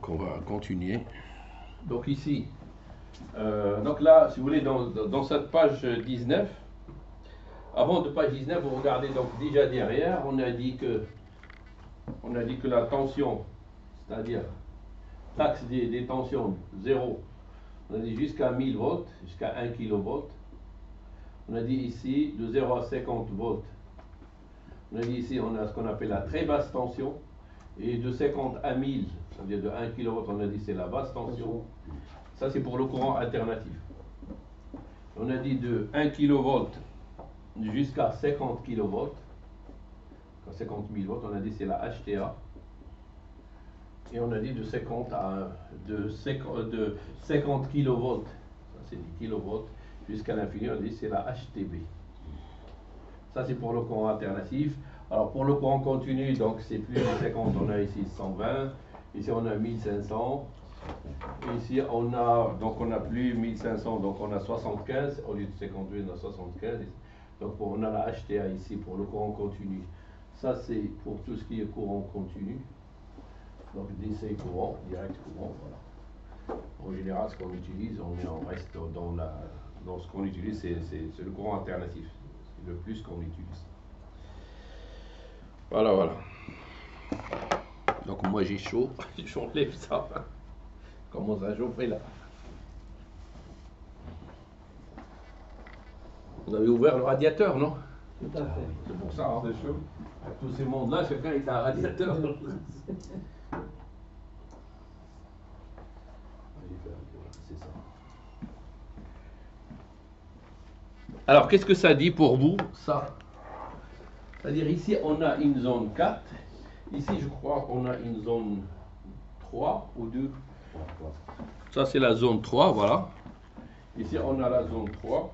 Donc on va continuer. Donc ici, donc là, si vous voulez, dans cette page 19, avant de page 19, vous regardez donc déjà derrière, on a dit que la tension, c'est-à-dire l'axe des tensions 0, on a dit jusqu'à 1000 volts, jusqu'à 1 kV. On a dit ici de 0 à 50 volts. On a dit ici, on a ce qu'on appelle la très basse tension. Et de 50 à 1000, c'est-à-dire de 1 kV, on a dit c'est la basse tension. Ça, c'est pour le courant alternatif. On a dit de 1 kV jusqu'à 50 kV. 50 000 volts, on a dit c'est la HTA. Et on a dit de 50 kV, ça c'est 10 kV, jusqu'à l'infini, on a dit c'est la HTB. Ça c'est pour le courant alternatif. Alors pour le courant continu, donc c'est plus de 50, on a ici 120, ici on a 1500, ici on a plus 1500, donc on a 75, au lieu de 58 on a 75, donc on a la HTA ici pour le courant continu. Ça c'est pour tout ce qui est courant continu, donc DC courant, direct courant, voilà. En général ce qu'on utilise, on reste dans ce qu'on utilise, c'est le courant alternatif, c'est le plus qu'on utilise. Voilà, voilà. Donc moi j'ai chaud, j'enlève ça. Comment ça chauffer là? Vous avez ouvert le radiateur, non? Tout à fait. C'est pour ça, hein? C'est chaud. Avec tous ces mondes-là, chacun est un radiateur. C'est ça. Alors, qu'est-ce que ça dit pour vous, ça? C'est-à-dire ici, on a une zone 4. Ici, je crois qu'on a une zone 3 ou 2. Ça, c'est la zone 3, voilà. Ici, on a la zone 3.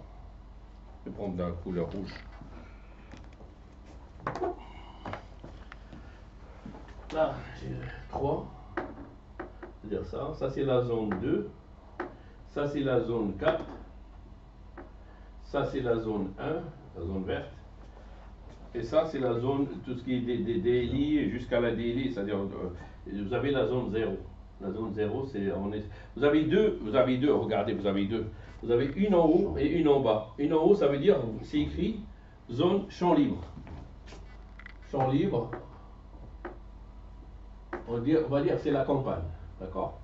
Je vais prendre la couleur rouge. Là, j'ai 3. C'est-à-dire ça. Ça, c'est la zone 2. Ça, c'est la zone 4. Ça, c'est la zone 1, la zone verte. Et ça, c'est la zone, tout ce qui est des DLI jusqu'à la DLI, c'est-à-dire, vous avez la zone 0. La zone 0, c'est, vous avez deux, regardez, vous avez deux. Vous avez une en haut et une en bas. Une en haut, ça veut dire, c'est écrit, zone champ libre. Champ libre, on va dire c'est la campagne, d'accord?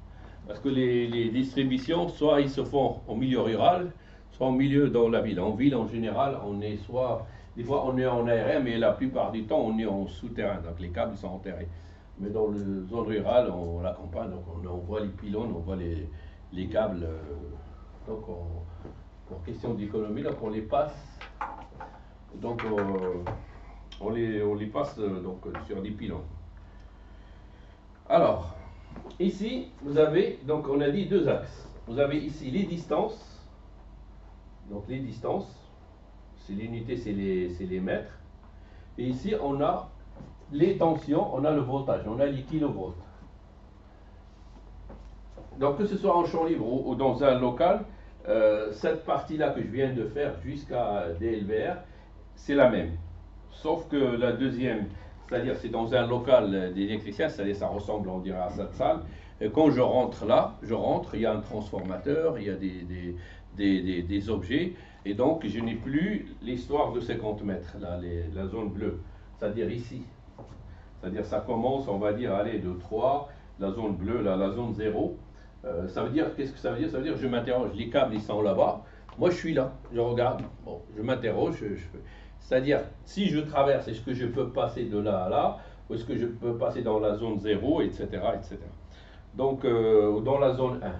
Parce que les distributions, soit ils se font au milieu rural, soit au milieu dans la ville. En ville, en général, on est soit... Des fois, on est en aérien, mais la plupart du temps, on est en souterrain. Donc, les câbles sont enterrés. Mais dans la zone rurale, on la campagne, donc on voit les pylônes, on voit les câbles. Donc, pour question d'économie, donc on les passe. Donc, on les passe donc, sur des pylônes. Alors, ici, vous avez, donc on a dit deux axes. Vous avez ici les distances. Donc, les distances. L'unité, c'est les mètres. Et ici, on a les tensions, on a le voltage, on a les kilovolts. Donc, que ce soit en champ libre ou dans un local, cette partie-là que je viens de faire jusqu'à DLVR, c'est la même. Sauf que la deuxième, c'est-à-dire c'est dans un local d'électricien, c'est-à-dire ça ressemble, on dirait, à cette salle. Et quand je rentre là, il y a un transformateur, il y a des objets. Et donc, je n'ai plus l'histoire de 50 mètres, là, la zone bleue, c'est-à-dire ici. C'est-à-dire, ça commence, on va dire, aller de 3, la zone bleue, là, la zone 0. Ça veut dire, qu'est-ce que ça veut dire? Ça veut dire, je m'interroge, les câbles, ils sont là-bas. Moi, je suis là, je regarde, bon, je m'interroge. C'est-à-dire, si je traverse, est-ce que je peux passer de là à là? Ou est-ce que je peux passer dans la zone 0, etc., etc. Donc, dans la zone 1.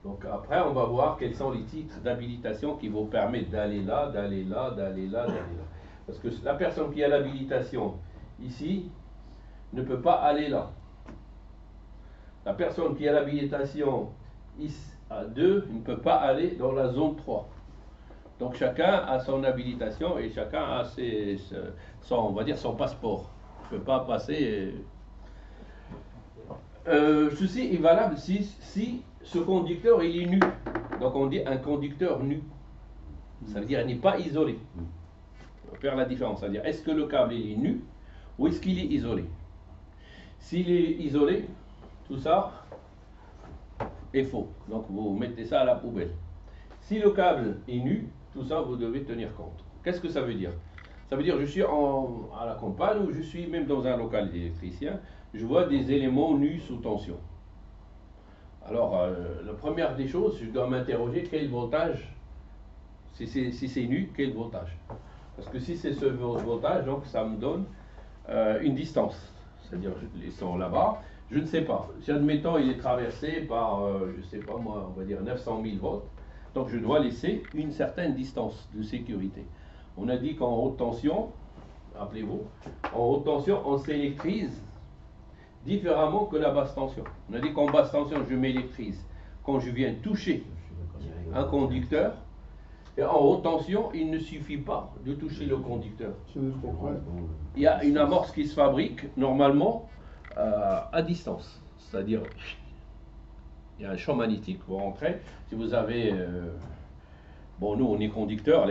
Donc après, on va voir quels sont les titres d'habilitation qui vous permettent d'aller là, d'aller là, d'aller là, d'aller là. Parce que la personne qui a l'habilitation ici ne peut pas aller là. La personne qui a l'habilitation à 2 ne peut pas aller dans la zone 3. Donc chacun a son habilitation et chacun a on va dire son passeport. Il ne peut pas passer. Ceci est valable si ce conducteur il est nu. Donc on dit un conducteur nu. Ça veut dire qu'il n'est pas isolé. On va faire la différence. C'est-à-dire est-ce que le câble il est nu ou est-ce qu'il est isolé? S'il est isolé, tout ça est faux. Donc vous mettez ça à la poubelle. Si le câble est nu, tout ça vous devez tenir compte. Qu'est-ce que ça veut dire? Ça veut dire je suis à la campagne ou je suis même dans un local électricien, je vois des éléments nus sous tension. Alors, la première des choses, je dois m'interroger quel voltage, si c'est nu, quel voltage. Parce que si c'est ce voltage, donc ça me donne une distance. C'est-à-dire, ils sont là-bas, je ne sais pas. Si admettons, il est traversé par, je ne sais pas moi, on va dire 900 000 volts, donc je dois laisser une certaine distance de sécurité. On a dit qu'en haute tension, rappelez-vous, en haute tension, on s'électrise différemment que la basse tension. On a dit qu'en basse tension, je m'électrise quand je viens toucher un conducteur. Et en haute tension, il ne suffit pas de toucher le conducteur. Il y a une amorce qui se fabrique normalement à distance. C'est-à-dire, il y a un champ magnétique, vous rentrez. Si vous avez... bon, nous, on est conducteur,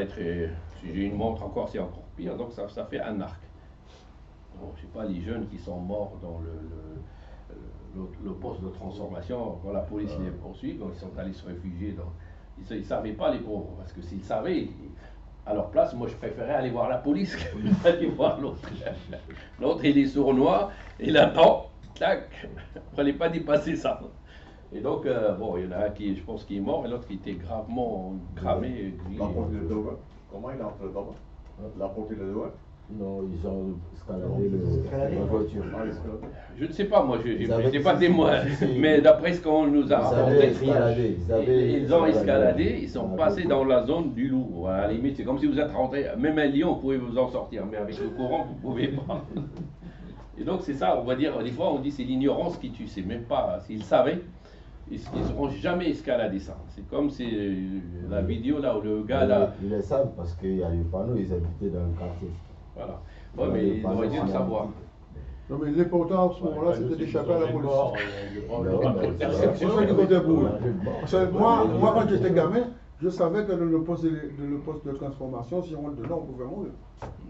si j'ai une montre encore, c'est encore pire, donc ça fait un arc. Bon, je ne sais pas, les jeunes qui sont morts dans le poste de transformation, quand la police les poursuit, quand ils sont allés se réfugier, ils ne savaient pas les pauvres, parce que s'ils savaient, à leur place, moi je préférais aller voir la police que d'aller voir l'autre. L'autre il est sournois, il attend, tac, il ne fallait pas dépasser ça. Et donc, bon, il y en a un qui, je pense, qui est mort, et l'autre qui était gravement cramé. Comment il est entré dedans? La porte de doigt? Non, ils ont escaladé la voiture. Je ne sais pas, moi, je n'étais pas témoin, mais d'après ce qu'on nous a raconté, ils ont escaladé, ils sont passés dans la zone du loup. À la limite, c'est comme si vous êtes rentré, même un lion, vous pouvez vous en sortir, mais avec le courant, vous ne pouvez pas. Et donc, c'est ça, on va dire, des fois, on dit c'est l'ignorance qui tue, c'est même pas, s'ils savaient, ils n'auront jamais escaladé ça. C'est comme la vidéo là où le gars là. Ils le savent parce qu'il y a les panneaux, ils habitaient dans le quartier. Voilà. Ouais, mais ils auraient dû le savoir. Non, mais l'important à ce moment-là, c'était d'échapper à la police. C'est ça qui comptait pour eux. Moi, quand j'étais gamin, je savais que le poste de transformation, si on rentre dedans, on pouvait mourir.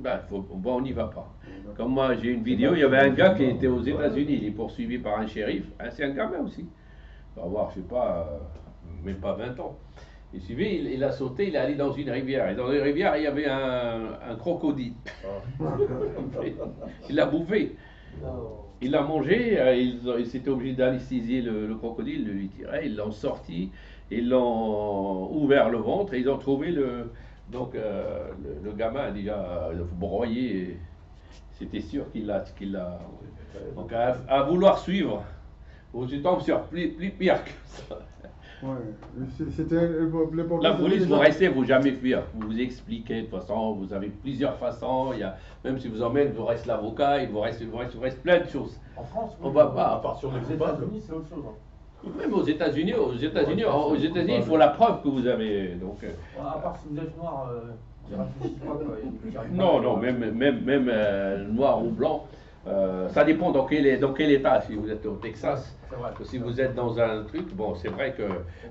Ben, bon, on n'y va pas. Comme moi, j'ai une vidéo, il y avait un gars qui était aux États-Unis, il est poursuivi par un shérif, c'est un gamin aussi. Il va avoir, je sais pas, même pas 20 ans. Il suivait, il a sauté, il est allé dans une rivière. Et dans la rivière, il y avait un crocodile. Il l'a bouffé. Il l'a mangé, ils s'étaient obligés d'anesthésier le crocodile, de lui tirer. Ils l'ont sorti, ils l'ont ouvert le ventre et ils ont trouvé donc le gamin déjà broyé. C'était sûr qu'il l'a. Donc à vouloir suivre, on se tombe sur plus pire que ça. Ouais, c'était la police, vous restez, vous jamais fuir. Vous vous expliquez, de toute façon, vous avez plusieurs façons. Même si vous emmènez, il vous reste l'avocat, il vous reste plein de choses. En France, on va pas. À part sur les États-Unis, c'est autre chose. Même aux États-Unis, il faut la preuve que vous avez. Donc, à part si vous êtes noir, qui réfléchit pas, quoi. Non, même noir ou blanc. Ça dépend dans quel état, si vous êtes au Texas, si vous êtes dans un truc, bon c'est vrai que...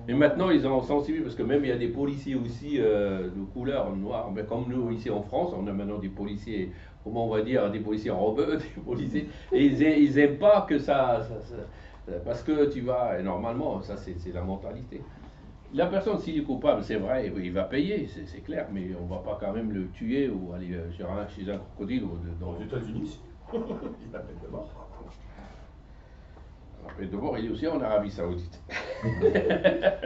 Mais maintenant ils ont sensibilisé, parce que même il y a des policiers aussi de couleur noire, mais comme nous ici en France, on a maintenant des policiers, comment on va dire, des policiers robeux, des policiers, et ils aiment pas que ça parce que tu vas, et normalement, ça c'est la mentalité. La personne, s'il est coupable, c'est vrai, il va payer, c'est clair, mais on va pas quand même le tuer ou aller chez un crocodile. Aux États-Unis, il a peine de mort. La peine de mort, il est aussi en Arabie Saoudite.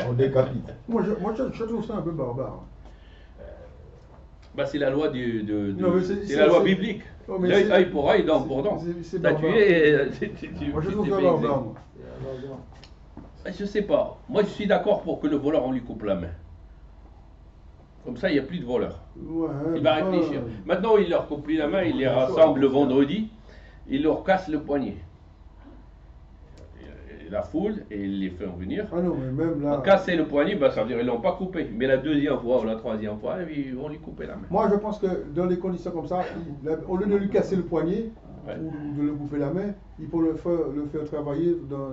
On décapite. Moi, je trouve ça un peu barbare. Bah, c'est la loi c'est la loi biblique. Oh, L'œil pour œil, dent pour dent. T'as tué, moi je trouve ça barbare. Je sais pas. Moi je suis d'accord pour que le voleur on lui coupe la main. Comme ça il n'y a plus de voleurs. Ouais, il va réfléchir. Maintenant il leur coupe plus la main, il les rassemble le vendredi, il leur casse le poignet. La foule et il les fait venir. Ah non, mais même là. Casser le poignet, bah, ça veut dire qu'ils ne l'ont pas coupé. Mais la deuxième fois ou la troisième fois, ils vont lui couper la main. Moi, je pense que dans des conditions comme ça, au lieu de lui casser le poignet ou de le bouffer la main, il faut le faire travailler dans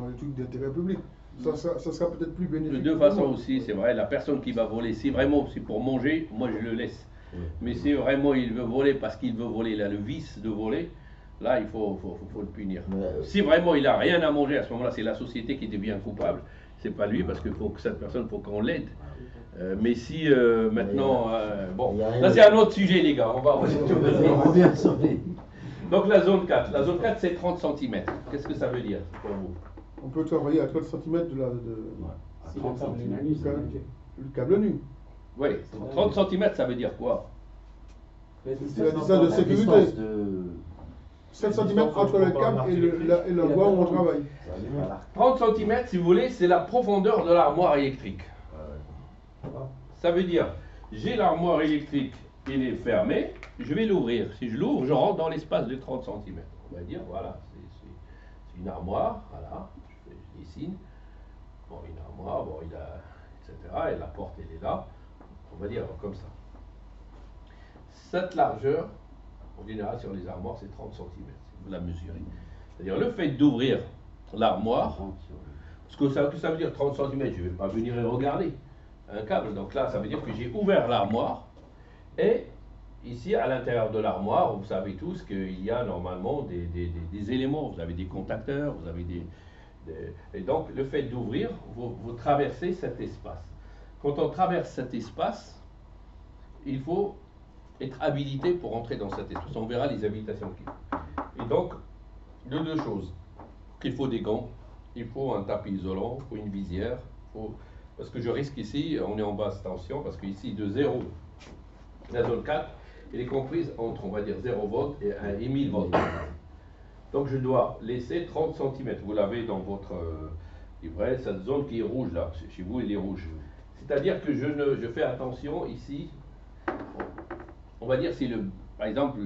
les trucs d'intérêt public. Ça sera peut-être plus bénéfique. De deux façons aussi, c'est vrai. La personne qui va voler, si vraiment c'est pour manger, moi je le laisse. Mais si vraiment il veut voler parce qu'il veut voler, il a le vice de voler, là, il faut le punir. Si vraiment il n'a rien à manger, à ce moment-là, c'est la société qui devient coupable. C'est pas lui, parce qu'il faut que cette personne, faut qu'on l'aide. Mais si maintenant, bon, là c'est un autre sujet, les gars. On revient sur les. Donc la zone 4. La zone 4, c'est 30 cm. Qu'est-ce que ça veut dire pour vous? On peut travailler à 30 cm À 30 cm. le câble nu. Oui, 30 cm, ça veut dire quoi? C'est la distance de sécurité. 7 cm entre le câble et l'endroit où on travaille. 30 cm, si vous voulez, c'est la profondeur de l'armoire électrique. Ça veut dire, j'ai l'armoire électrique, il est fermé, je vais l'ouvrir. Si je l'ouvre, je rentre dans l'espace de 30 cm. On va dire, voilà, c'est une armoire, voilà, je dessine. Bon, une armoire, bon, il a, etc. Et la porte, elle est là. On va dire comme ça. Cette largeur, en général, sur les armoires, c'est 30 cm, si vous la mesurez. C'est-à-dire, le fait d'ouvrir l'armoire, parce que ça veut dire 30 cm, je ne vais pas venir et regarder un câble. Donc là, ça veut dire que j'ai ouvert l'armoire, et ici, à l'intérieur de l'armoire, vous savez tous qu'il y a normalement des éléments. Vous avez des contacteurs, vous avez et donc, le fait d'ouvrir, vous traversez cet espace. Quand on traverse cet espace, il faut être habilité pour entrer dans cet espace. On verra les habilitations qu'il faut. Et donc, de deux choses. Il faut des gants, il faut un tapis isolant, il faut une visière, parce que je risque ici, on est en basse tension, parce qu'ici, de 0, la zone 4, elle est comprise entre, on va dire, 0 volts et 1000 volts. Donc je dois laisser 30 cm. Vous l'avez dans votre livret, cette zone qui est rouge là. Chez vous, elle est rouge. C'est-à-dire que je fais attention ici. On va dire, par exemple,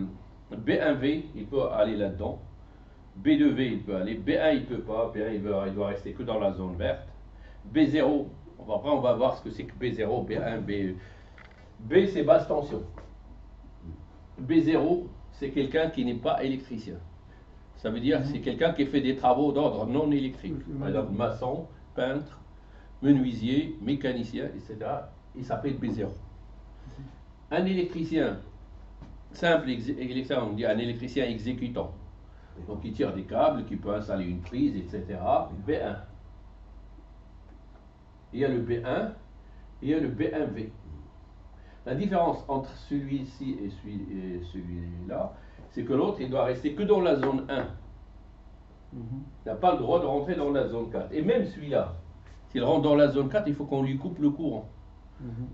B1V, il peut aller là-dedans. B2V, il peut aller. B1, il peut pas. B1, il doit rester que dans la zone verte. B0, on va voir ce que c'est que B0, B1, B. B, c'est basse tension. B0, c'est quelqu'un qui n'est pas électricien. Ça veut dire que c'est quelqu'un qui fait des travaux d'ordre non électrique. Par exemple, maçon, peintre, menuisier, mécanicien, etc. Il s'appelle B0. Un électricien, simple électricien, on dit un électricien exécutant. Donc il tire des câbles, qui peut installer une prise, etc. B1. Il y a le B1 et il y a le B1V. La différence entre celui-ci et celui-là, c'est que l'autre, il doit rester que dans la zone 1. Il n'a pas le droit de rentrer dans la zone 4. Et même celui-là, s'il rentre dans la zone 4, il faut qu'on lui coupe le courant.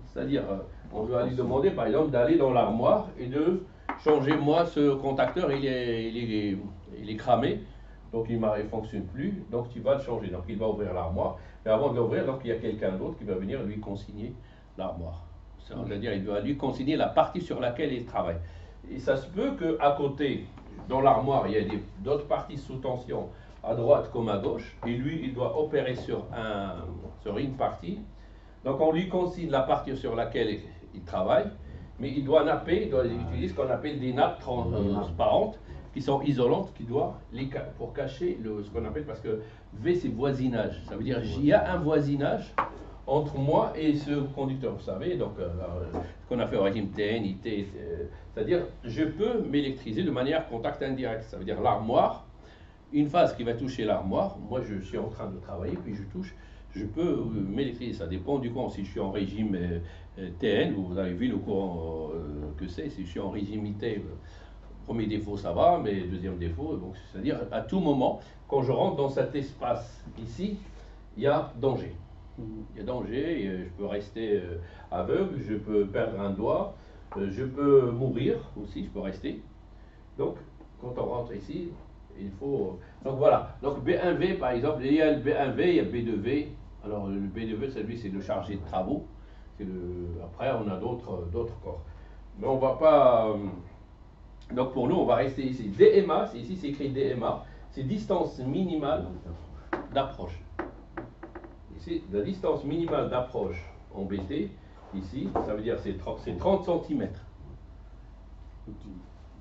C'est-à-dire, on doit lui demander, par exemple, d'aller dans l'armoire et de changer, moi, ce contacteur, il est cramé, donc il ne fonctionne plus, donc tu vas le changer. Donc il va ouvrir l'armoire, mais avant de l'ouvrir, donc il y a quelqu'un d'autre qui va venir lui consigner l'armoire. C'est-à-dire, il va lui consigner la partie sur laquelle il travaille. Et ça se peut qu'à côté, dans l'armoire, il y a d'autres parties sous tension, à droite comme à gauche, et lui, il doit opérer sur une partie. Donc on lui consigne la partie sur laquelle il travaille, mais il doit napper, il doit utiliser ce qu'on appelle des nappes transparentes, qui sont isolantes, pour cacher ce qu'on appelle, parce que V c'est voisinage, ça veut dire qu'il y a un voisinage entre moi et ce conducteur, vous savez, donc ce qu'on a fait au régime TN, IT, c'est-à-dire je peux m'électriser de manière contact indirect, ça veut dire l'armoire, une phase qui va toucher l'armoire, moi je suis en train de travailler, puis je touche, je peux m'électriser, ça dépend du courant. Si je suis en régime TN, vous avez vu le courant que c'est, si je suis en régime IT, premier défaut ça va, mais deuxième défaut, donc c'est-à-dire à tout moment, quand je rentre dans cet espace ici, il y a danger. Il y a danger, et je peux rester aveugle, je peux perdre un doigt, je peux mourir aussi, je peux rester. Donc, quand on rentre ici, il faut... Donc voilà, donc B1V par exemple, il y a le B1V, il y a B2V. Alors le B2V, c'est le chargé de travaux. Après, on a d'autres corps. Mais on va pas... Donc pour nous, on va rester ici. DMA, ici c'est écrit DMA, c'est distance minimale d'approche. Ici, la distance minimale d'approche en BT, ici, ça veut dire c'est 30 cm.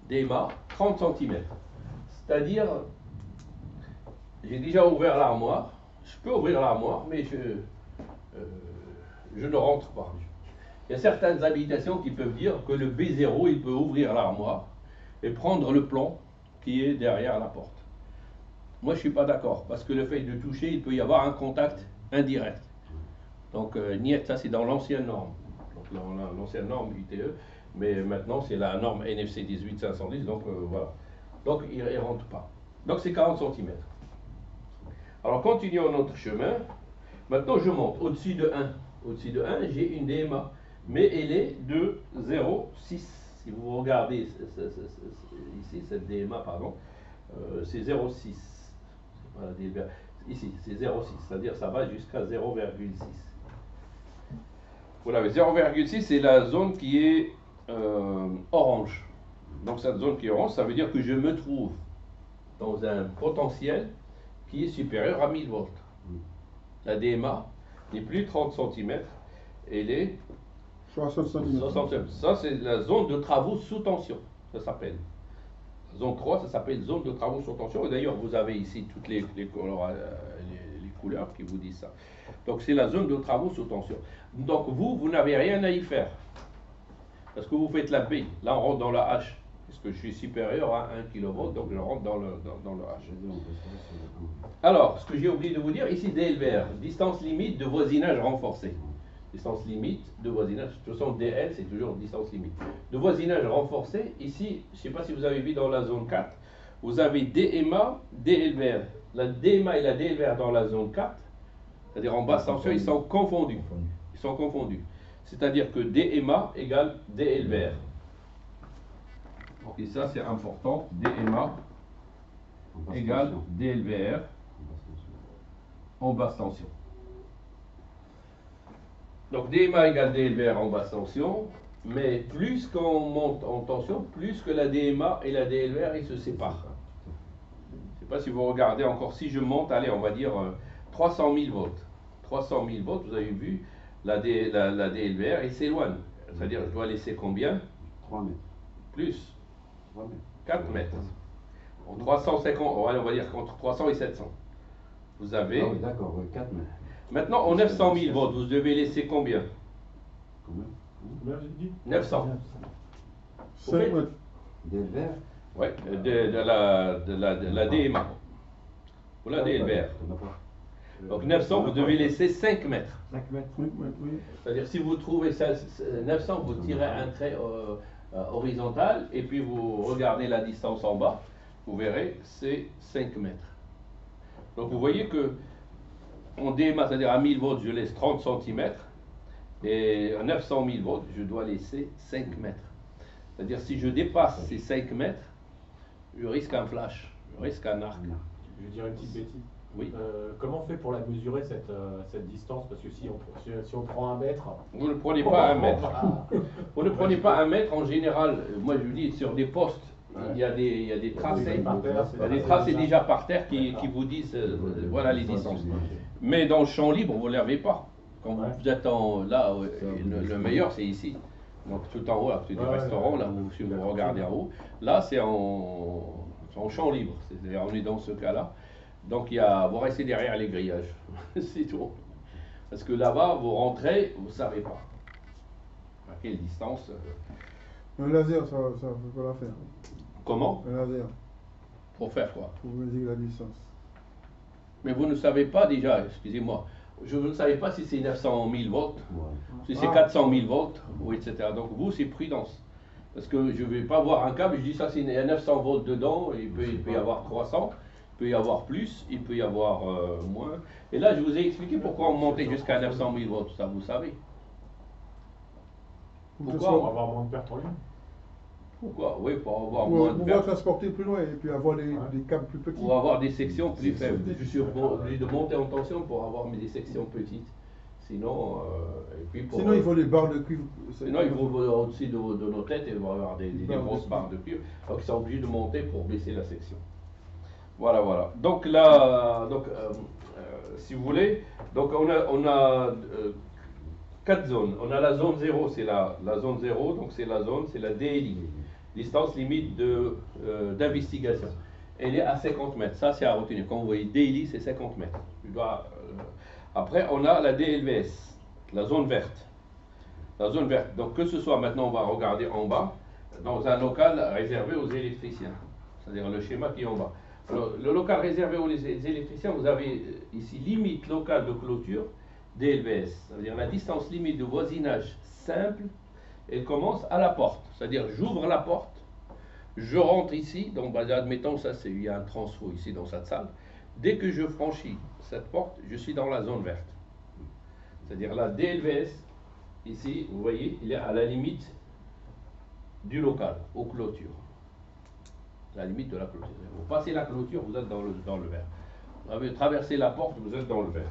DMA, 30 cm. C'est-à-dire, j'ai déjà ouvert l'armoire, je peux ouvrir l'armoire, mais je ne rentre pas. Il y a certaines habilitations qui peuvent dire que le B0, il peut ouvrir l'armoire et prendre le plan qui est derrière la porte. Moi, je ne suis pas d'accord, parce que le fait de toucher, il peut y avoir un contact indirect. Donc, niet, ça c'est dans l'ancienne norme. Donc, l'ancienne norme UTE, mais maintenant c'est la norme NFC 18510, donc voilà. Donc, il ne rentre pas. Donc, c'est 40 cm. Alors, continuons notre chemin. Maintenant, je monte au-dessus de 1. Au-dessus de 1, j'ai une DMA, mais elle est de 0,6. Si vous regardez ici, cette DMA, pardon, c'est 0,6. Voilà, ici, c'est 0,6, c'est-à-dire ça va jusqu'à 0,6. Vous l'avez, 0,6, c'est la zone qui est orange. Donc cette zone qui est orange, ça veut dire que je me trouve dans un potentiel qui est supérieur à 1000 volts. La DMA n'est plus 30 cm, elle est 60 cm. 60 cm. Ça, c'est la zone de travaux sous tension, ça s'appelle. Zone 3, ça s'appelle zone de travaux sous tension. Et d'ailleurs, vous avez ici toutes les couleurs qui vous disent ça. Donc, c'est la zone de travaux sous tension. Donc, vous n'avez rien à y faire. Parce que vous faites la B. Là, on rentre dans la H. Parce que je suis supérieur à 1 kV, donc je rentre dans le H. Alors, ce que j'ai oublié de vous dire, ici, DLVR, distance limite de voisinage renforcé. Distance limite de voisinage, de toute façon DL c'est toujours distance limite. De voisinage renforcé, ici, je ne sais pas si vous avez vu dans la zone 4, vous avez DMA, DLVR. La DMA et la DLVR dans la zone 4, c'est-à-dire en basse tension, ils sont confondus. Ils sont confondus. C'est-à-dire que DMA égale DLVR. Et ça c'est important, DMA égale DLVR en basse tension. Donc DMA égale DLVR en basse tension, mais plus qu'on monte en tension, plus que la DMA et la DLVR ils se séparent. Je ne sais pas si vous regardez encore, si je monte, allez, on va dire 300 000 volts. 300 000 volts, vous avez vu, la DLVR, il s'éloigne. C'est-à-dire, je dois laisser combien? 3 mètres. Plus 3 mètres. 4 mètres. En 350, allez, on va dire entre 300 et 700. Vous avez... Ah oui, d'accord, 4 mètres. Maintenant, en 900 000 volts, vous devez laisser combien? Combien? Combien j'ai dit? 900. 5 mètres. DLVR? Oui, de la DMA. Ou la DLVR. Donc 900, vous devez laisser 5 mètres. 5 mètres. 5 mètres, oui. C'est-à-dire si vous trouvez ça, 900, vous tirez un trait horizontal et puis vous regardez la distance en bas, vous verrez, c'est 5 mètres. Donc vous voyez que en DMA, c'est-à-dire à 1000 volts, je laisse 30 cm et à 900 000 volts, je dois laisser 5 mètres. C'est-à-dire si je dépasse ces 5 mètres, je risque un flash, je risque un arc. Je vais dire une petite bêtise. Oui. Comment on fait pour la mesurer cette distance? Parce que si on prend 1 mètre. Vous ne prenez pas 1 mètre. Vous ne prenez pas 1 mètre en général. Moi je vous dis, sur des postes, il y a des tracés. Il y a des tracés déjà par terre qui vous disent voilà les distances. Mais dans le champ libre, vous ne l'avez pas. Quand vous êtes là, le meilleur c'est ici. Donc tout en haut, là, c'est du restaurant, là où si vous regardez en haut. Là c'est en champ libre. C'est-à-dire on est dans ce cas-là. Donc vous restez derrière les grillages. C'est tout. Parce que là-bas, vous rentrez, vous ne savez pas. À quelle distance Un laser, ça peut pas la faire. Comment? Un laser, Pour faire quoi? pour mesurer la distance. Mais vous ne savez pas déjà, excusez-moi, je ne savais pas si c'est 900 000 volts, si c'est 400 000 volts, ou etc. Donc vous, c'est prudence. Parce que je ne vais pas voir un câble, je dis ça, c'est 900 volts dedans, et il peut y avoir 300, il peut y avoir plus, il peut y avoir moins. Et là, je vous ai expliqué pourquoi on montait jusqu'à 900 000 volts, ça vous savez. Pourquoi on va avoir moins de pertes en ligne? Pourquoi? Oui, pour avoir Pour moins de pouvoir pertes. transporter plus loin et puis avoir des câbles plus petits. Pour avoir des sections plus faibles. Je suis obligé de monter en tension pour avoir des sections petites. Sinon, et puis pour, Sinon, il faut des barres de cuivre. sinon, il faut au-dessus de nos têtes, il va y avoir des grosses barres de cuivre. Donc, ils sont obligés de monter pour baisser la section. Voilà, voilà. Donc là, si vous voulez, donc on a 4 zones. On a la zone 0, c'est la zone 0, donc c'est la DLI, distance limite d'investigation. Elle est à 50 mètres, ça c'est à retenir. Quand vous voyez DLI, c'est 50 mètres. Après, on a la DLVS, la zone verte. La zone verte, donc que ce soit maintenant, on va regarder en bas, dans un local réservé aux électriciens. c'est-à-dire le schéma qui est en bas. Alors, le local réservé aux électriciens, vous avez ici limite locale de clôture DLVS, ça veut dire la distance limite de voisinage simple, elle commence à la porte, c'est-à-dire j'ouvre la porte, je rentre ici, donc bah, admettons, ça c'est, il y a un transfo ici dans cette salle, dès que je franchis cette porte, je suis dans la zone verte. C'est-à-dire la DLVS, ici, vous voyez, il est à la limite du local, aux clôtures. La limite de la clôture. Vous passez la clôture, vous êtes dans le vert. Vous avez traversé la porte, vous êtes dans le vert.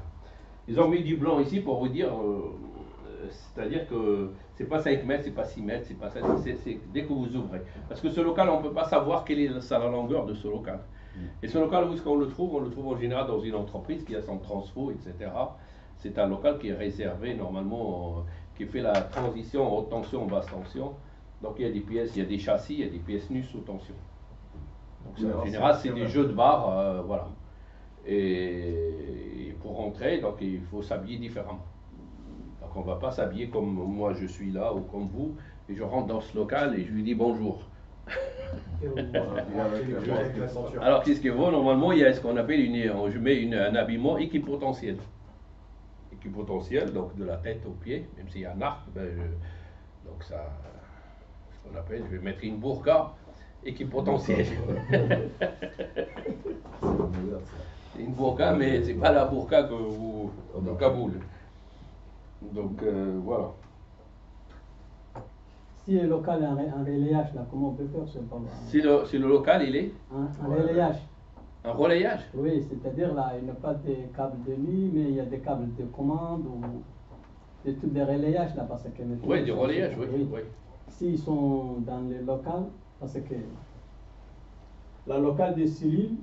Ils ont mis du blanc ici pour vous dire, c'est-à-dire que c'est pas 5 mètres, c'est pas 6 mètres, c'est pas ça, c'est dès que vous ouvrez. Parce que ce local, on ne peut pas savoir quelle est la longueur de ce local. Et ce local, où est-ce qu'on le trouve? On le trouve en général dans une entreprise qui a son transfo, etc. C'est un local qui est réservé normalement, qui fait la transition haute tension, basse tension. Donc il y a des pièces, il y a des châssis, il y a des pièces nues sous tension. Donc en général, c'est des jeux de bar, voilà. Et pour rentrer, donc il faut s'habiller différemment. Donc on ne va pas s'habiller comme moi je suis là ou comme vous, et je rentre dans ce local et je lui dis bonjour. Alors qu'est-ce qu'il faut? Normalement, il y a ce qu'on appelle je mets un habillement équipotentiel. Équipotentiel, donc de la tête aux pieds, même s'il y a un arc, donc ça, ce qu'on appelle, je vais mettre une burqa équipotentielle. C'est une burqa, mais c'est pas la burqa que vous au Kaboul. Donc voilà. Si le local est en relayage, là, comment on peut faire ce problème? Si le local, il est en relayage. Un relayage? Oui, c'est-à-dire là, il n'y a pas de câbles de nuit, mais il y a des câbles de commande ou des trucs de relayage là, parce que... Oui, du relayage, oui. Oui. S'ils sont dans le local, parce que la locale de Cyril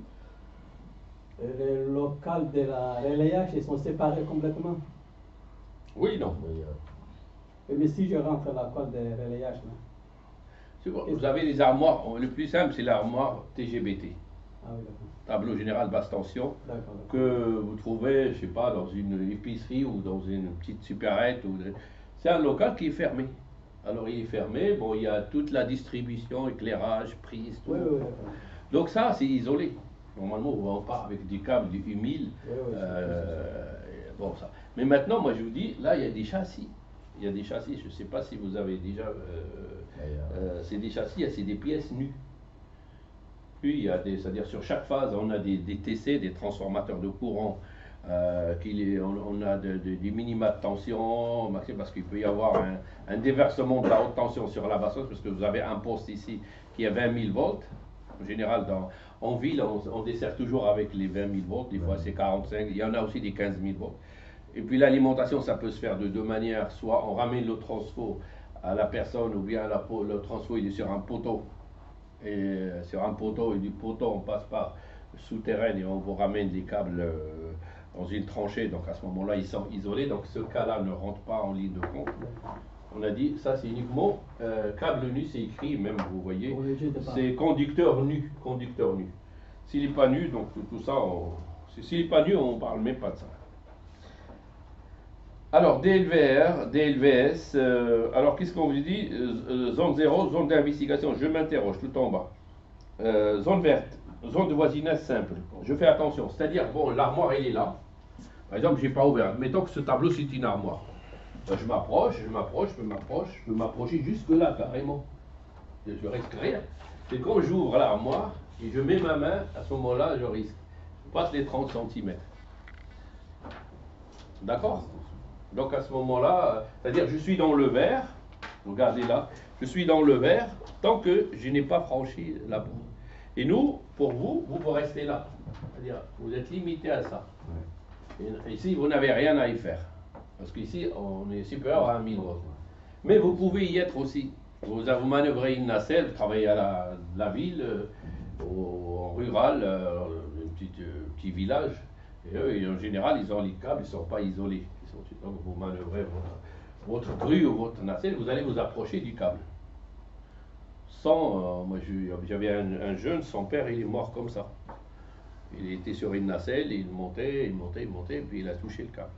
et le local de la relayage, ils sont séparés complètement. Oui, non. Mais si je rentre la colle de relayage là. Vous avez les armoires, le plus simple c'est l'armoire TGBT. Ah oui, d'accord. Tableau général basse tension, que vous trouvez, je sais pas, dans une épicerie ou dans une petite supérette. C'est un local qui est fermé. Alors il est fermé, bon, il y a toute la distribution, éclairage, prise, tout. Oui, oui, donc ça, c'est isolé. Normalement, on part avec du câble, du humile. Bon, ça. Mais maintenant, moi je vous dis, là, il y a des châssis. Il y a des châssis, je ne sais pas si vous avez déjà... c'est des châssis, c'est des pièces nues. Puis, il y a c'est-à-dire sur chaque phase, on a des TC, des transformateurs de courant, on a des minima de tension, parce qu'il peut y avoir un déversement de la haute tension sur la basse, parce que vous avez un poste ici qui a 20 000 volts. En général, en ville, on dessert toujours avec les 20 000 volts, des fois c'est 45, il y en a aussi des 15 000 volts. Et puis l'alimentation, ça peut se faire de deux manières, soit on ramène le transfo à la personne, ou bien le transfo il est sur un poteau. Et sur un poteau, et du poteau on passe par souterrain et on vous ramène des câbles dans une tranchée, donc à ce moment-là ils sont isolés, donc ce cas-là ne rentre pas en ligne de compte. On a dit, ça c'est uniquement câble nu, c'est écrit, même vous voyez, c'est conducteur nu, conducteur nu. S'il n'est pas nu, donc tout ça, s'il n'est pas nu, on ne parle même pas de ça. Alors, DLVR, DLVS, alors qu'est-ce qu'on vous dit? Zone 0, zone d'investigation, je m'interroge tout en bas. Zone verte, zone de voisinage simple. Je fais attention, c'est-à-dire, bon, l'armoire, elle est là. Par exemple, je n'ai pas ouvert. Admettons que ce tableau, c'est une armoire. Je m'approche, je peux m'approcher jusque là, carrément. Je risque rien. C'est quand j'ouvre l'armoire et je mets ma main, à ce moment-là, je risque. Je passe les 30 cm. D'accord? Donc à ce moment-là, c'est-à-dire je suis dans le vert, regardez là, je suis dans le vert tant que je n'ai pas franchi la porte. Et nous, pour vous, vous restez là. C'est-à-dire vous êtes limité à ça. Et ici, vous n'avez rien à y faire. Parce qu'ici, on est supérieur à 1000 volts. Mais vous pouvez y être aussi. Vous manœuvrez une nacelle, vous travaillez à la ville, en rural, un petit village. Et eux, en général, ils ont les câbles, ils ne sont pas isolés. Donc vous manœuvrez votre grue ou votre nacelle, vous allez vous approcher du câble. Moi j'avais un jeune, son père il est mort comme ça. Il était sur une nacelle, il montait, et puis il a touché le câble.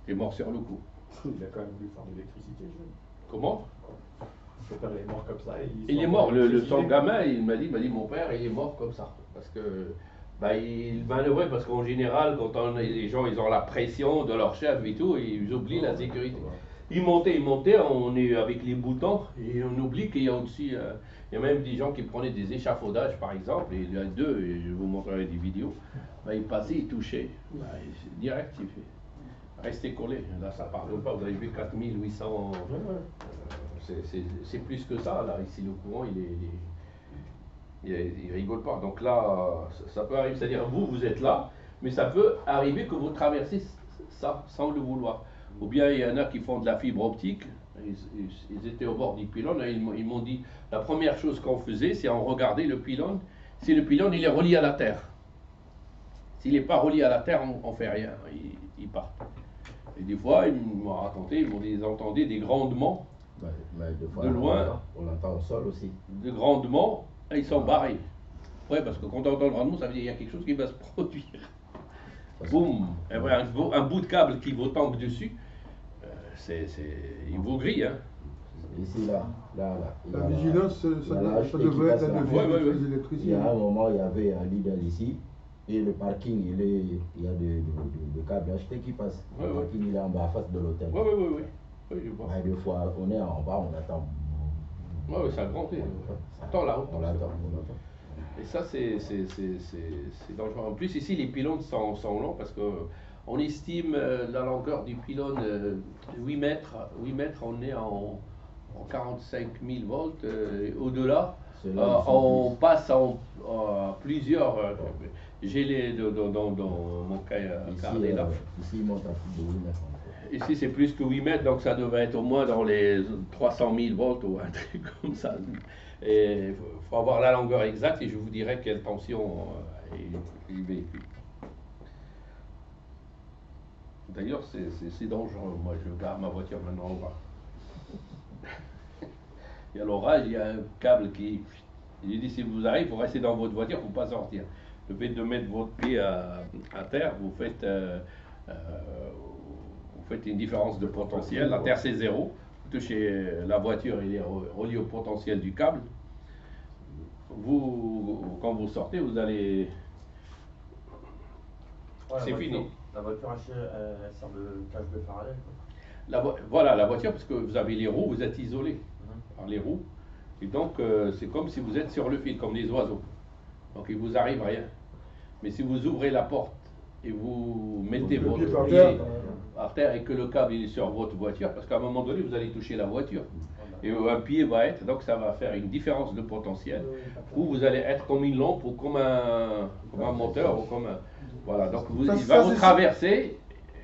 Il est mort sur le coup. Il a quand même voulu faire de l'électricité, jeune. Comment? Son père il est mort comme ça. Il est mort, son gamin, il m'a dit, mon père, il est mort comme ça. Parce que, bah, il manœuvrait, parce qu'en général, quand les gens, ils ont la pression de leur chef et tout, ils oublient la sécurité. Il montait, on est avec les boutons, et on oublie qu'il y a aussi, il y a même des gens qui prenaient des échafaudages, par exemple, et il y a deux, et je vous montrerai des vidéos, bah, ils passaient, ils touchaient, bah, direct, il fait. Restez collés, là ça parle pas, vous avez vu 4800, c'est plus que ça, là, ici le courant il rigole pas, donc là ça peut arriver, c'est-à-dire vous êtes là, mais ça peut arriver que vous traversez ça sans le vouloir, ou bien il y en a qui font de la fibre optique, ils étaient au bord du pylône, et ils m'ont dit, la première chose qu'on faisait, c'est on regardait le pylône, si le pylône il est relié à la terre, s'il n'est pas relié à la terre, on fait rien, il part. Et des fois, ils m'ont raconté, ils entendaient des grondements de loin. On l'entend au sol aussi. De grondements, et ils sont barrés. Ouais, parce que quand on entend le grondement, ça veut dire qu'il y a quelque chose qui va se produire. Boum, un bout de câble qui vous tombe dessus, il vous grille. Hein. Ici, là. La vigilance, ça devrait être la vigilance des électriciens. Il y a un moment, il y avait un leader ici. Et le parking, il y a de câbles achetés qui passent. Le parking, il est en bas, à face de l'hôtel. Oui, je vois. Des fois, on est en bas, on attend. Oui, ça a grandi. Attends là. On l'attend. Et ça, c'est dangereux. En plus, ici, les pylônes sont longs parce qu'on estime la longueur du pylône 8 mètres. 8 mètres, on est en 45 000 volts. Au-delà, on passe en plusieurs. J'ai dans mon carnet là. Ici, il monte à plus de 8 mètres. Ici, c'est plus que 8 mètres, donc ça devrait être au moins dans les 300 000 volts ou un truc comme ça. Et il faut avoir la longueur exacte et je vous dirai quelle tension est le véhicule. D'ailleurs, c'est dangereux. Moi, je garde ma voiture maintenant au bas. Il y a l'orage, il y a un câble qui. J'ai dit, si vous arrivez, vous restez dans votre voiture, il ne faut pas sortir. Le fait de mettre votre pied à terre, vous faites une différence de potentiel. La terre, c'est 0. Vous touchez la voiture, elle est reliée au potentiel du câble. Quand vous sortez, vous allez. C'est fini. La voiture, elle sert de cage de Faraday. Voilà, la voiture, parce que vous avez les roues, vous êtes isolé par les roues. Et donc, c'est comme si vous êtes sur le fil, comme les oiseaux. Donc, il ne vous arrive rien. Mais si vous ouvrez la porte et vous mettez votre pied par terre et que le câble est sur votre voiture, parce qu'à un moment donné, vous allez toucher la voiture. Et un pied va être, donc ça va faire une différence de potentiel, où vous allez être comme une lampe ou comme un moteur, ou comme un... Voilà, donc il va vous traverser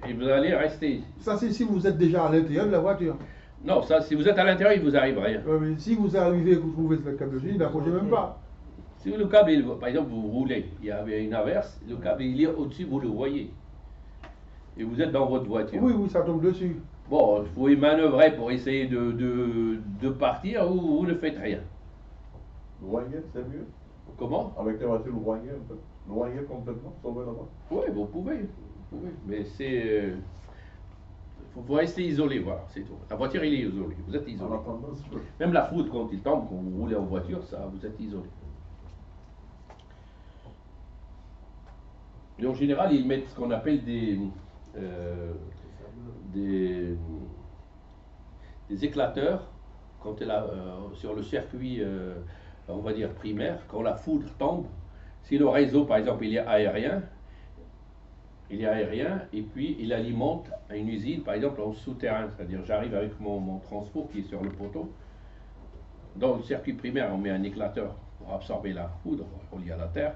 et vous allez rester. Ça, c'est si vous êtes déjà à l'intérieur de la voiture. Non, ça, si vous êtes à l'intérieur, il ne vous arrive rien. Mais si vous arrivez et que vous trouvez le câble de vie, il n'approchez même pas. Si le câble, par exemple, vous roulez, il y avait une averse, le câble il est au-dessus, vous le voyez. Et vous êtes dans votre voiture. Oui, ça tombe dessus. Bon, vous pouvez manœuvrer pour essayer de partir ou vous ne faites rien. Loigner, c'est mieux. Comment? Avec les voitures, loigner un peu. Loigner complètement, sauver là-bas. Oui, vous pouvez. Mais c'est... faut rester isolé, voilà, c'est tout. La voiture, il est isolée, vous êtes isolé. Même la foudre, quand il tombe, quand vous roulez en voiture, ça, vous êtes isolé. Et en général, ils mettent ce qu'on appelle des éclateurs quand elle a, sur le circuit, on va dire primaire, quand la foudre tombe. Si le réseau, par exemple, il est aérien, et puis il alimente une usine, par exemple, en souterrain, c'est-à-dire j'arrive avec mon transfo qui est sur le poteau. Dans le circuit primaire, on met un éclateur pour absorber la foudre reliée à la terre.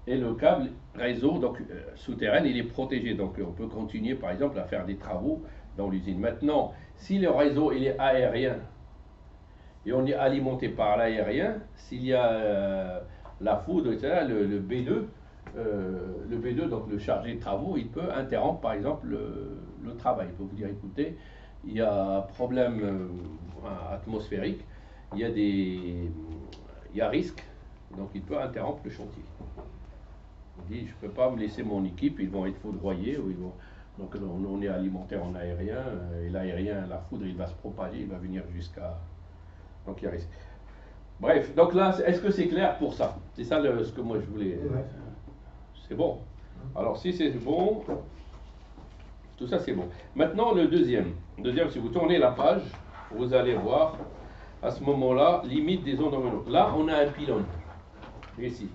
Et le câble réseau, donc souterrain, il est protégé. Donc on peut continuer, par exemple, à faire des travaux dans l'usine. Maintenant, si le réseau il est aérien et on est alimenté par l'aérien, s'il y a la foudre, etc., le B2, donc le chargé de travaux, il peut interrompre, par exemple, le travail. Il peut vous dire, écoutez, il y a un problème atmosphérique, il y a risque, donc il peut interrompre le chantier. Il dit, je ne peux pas me laisser mon équipe, ils vont être foudroyés, ou donc on est alimenté en aérien, et l'aérien, la foudre, il va se propager, il va venir jusqu'à Donc il y a ici. Bref, donc là, est-ce que c'est clair pour ça? C'est ça ce que moi je voulais. C'est bon. Alors si c'est bon, tout ça c'est bon. Maintenant le deuxième. Deuxième, si vous tournez la page, vous allez voir à ce moment-là, limite des zones environnantes. Là, on a un pylône. Ici.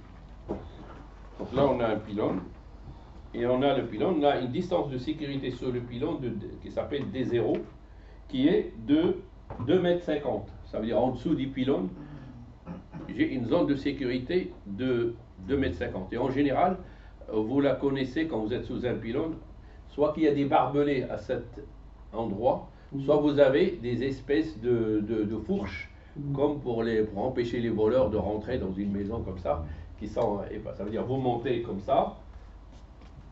Donc là, on a un pylône. Et on a le pylône, là, une distance de sécurité sur le pylône qui s'appelle D0, qui est de 2,50 m. Ça veut dire en dessous du pylône, j'ai une zone de sécurité de 2,50 m. Et en général, vous la connaissez quand vous êtes sous un pylône, soit qu'il y a des barbelés à cet endroit, soit vous avez des espèces de fourches, comme pour empêcher les voleurs de rentrer dans une maison comme ça, qui sont, ça veut dire vous montez comme ça,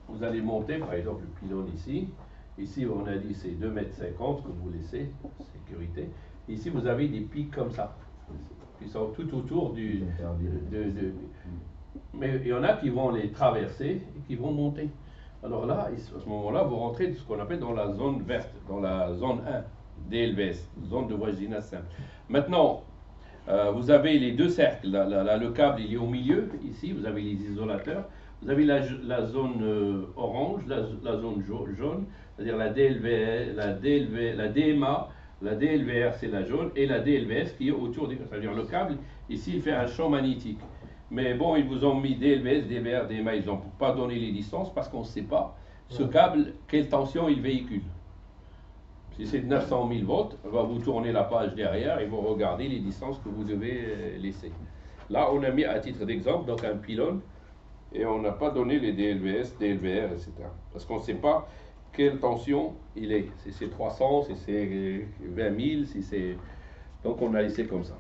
vous allez monter, par exemple, le pylône ici. Ici, on a dit c'est 2,50 m que vous laissez, sécurité. Ici, vous avez des pics comme ça, qui sont tout autour mais il y en a qui vont les traverser et qui vont monter. Alors là, à ce moment-là, vous rentrez dans ce qu'on appelle dans la zone verte, dans la zone 1, DLVS, zone de voisinage simple. Maintenant, vous avez les deux cercles. Le câble, il est au milieu, ici, vous avez les isolateurs. Vous avez la zone orange, la zone jaune, c'est-à-dire la DMA, la DLVR, c'est la jaune, et la DLVS qui est autour des... C'est-à-dire le câble, ici, il fait un champ magnétique. Mais bon, ils vous ont mis DLVS, DVR, DMA, ils n'ont pas donné les distances parce qu'on ne sait pas, ce câble, quelle tension il véhicule. Si c'est 900 000 volts, vous tournez la page derrière et vous regardez les distances que vous devez laisser. Là, on a mis à titre d'exemple, donc un pylône, et on n'a pas donné les DLVS, DLVR, etc. Parce qu'on ne sait pas quelle tension il est. Si c'est 300, si c'est 20 000, si c'est... Donc on a laissé comme ça.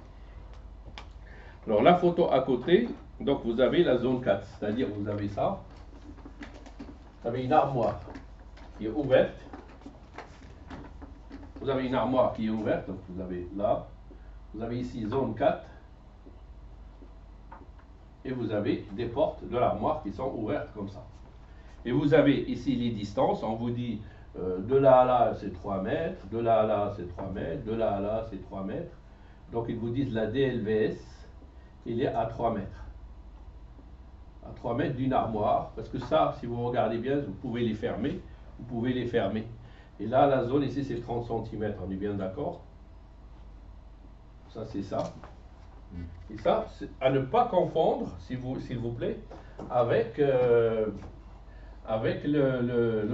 Alors la photo à côté, donc vous avez la zone 4, c'est-à-dire vous avez ça. Vous avez une armoire qui est ouverte. Vous avez une armoire qui est ouverte, donc vous avez là. Vous avez ici zone 4. Et vous avez des portes de l'armoire qui sont ouvertes comme ça. Et vous avez ici les distances, on vous dit de là à là c'est 3 mètres, de là à là c'est 3 mètres, de là à là c'est 3 mètres. Donc ils vous disent la DLVS, il est à 3 mètres. À 3 mètres d'une armoire, parce que ça, si vous regardez bien, vous pouvez les fermer, vous pouvez les fermer. Et là, la zone ici c'est 30 cm, on est bien d'accord? Ça c'est ça. Et ça, à ne pas confondre, s'il vous plaît, avec le